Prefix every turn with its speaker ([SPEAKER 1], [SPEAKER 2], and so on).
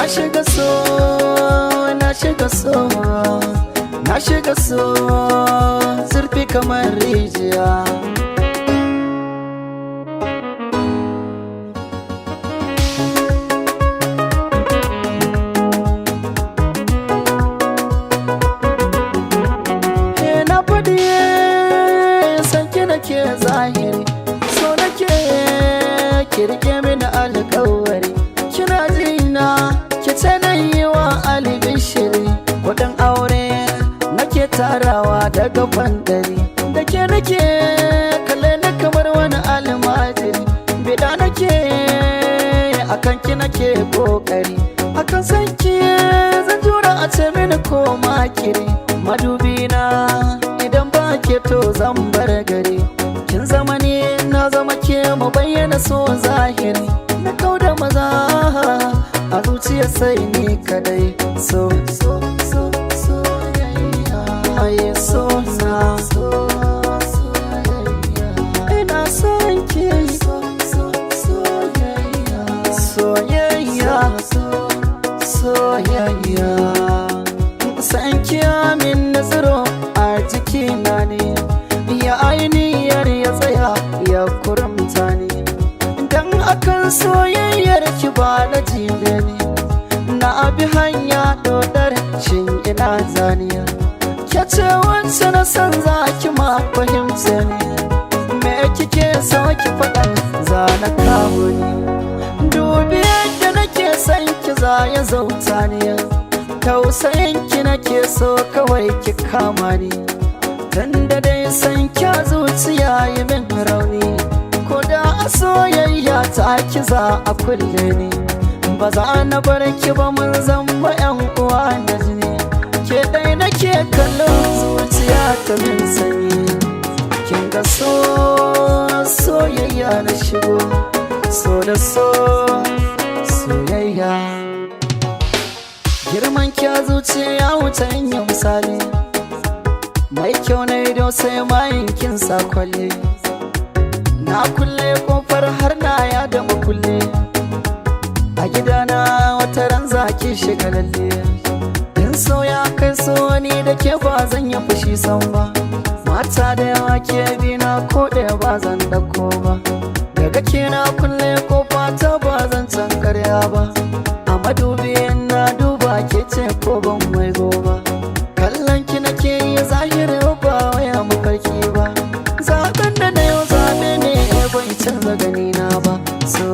[SPEAKER 1] shiga so, na shiga so, na shiga so, zurfi kamar rijiya. Na faɗi sanki nake zahiri, so nake kirke mini alƙawari. Kina jina ki ce na yi wa albishiri, kuɗin aure nake tarawa daga bandari. Da ke nake kalle na kamar wani almajiri, bida nake akan ki nake kokari. Akan sanki zan jura a ce mini ko makiri. Madubina idan ba ke to zan bar gari. Kin zama ne na zama ke, mu bayyana so zahiri. Na kauda maza a zuciya sai ni kadai. So so so soyayya, aye so na soyayya, ina son ki. So so soyayya, soyayya, soyayya. San ki amin nazaro a jikina ne, ya ainihiyar ya tsaya ya kurumta ne. Dan akan soyayyar ki ba na jibe ne, na abi hanya dodar shin ina zaniya. Ke ce wacce na san za ki ma fahimta ne, me kike so ki faɗa za na kawo ni. Dubi yadda nake son ki za ya zauta ne, tausayin ki nake so kawai ki kama ni. Tunda dai san kya zuciya yi min rauni, ko da a soyayya ta ki za a kulle ni. Ba za na bar ki ba, mun zama yan uwa da jini. Ke dai nake kallon zuciya ta min sanyi. Kin ga so soyayya na shigo, so da so soyayya. Girman kya zuciya wuce yin misali, mai kyau na ido sai mayin kin sa kwalle. Na kulle kofar har na ya da makulle, a gidana wata ran zaki shiga lalle. In so ya kai so ni da ke ba zan yi fushi san ba, mata da yawa ke bina ko ɗaya ba zan ɗauko ba. Daga ke na kulle kofa ta ba zan can karya ba, a madubi na duba ke ce ko ban mai goba. Kallon ki nake yi zahiri ba waya mafarki ba, zaɓen da na yau zaɓe ne bai canza ganina ba. So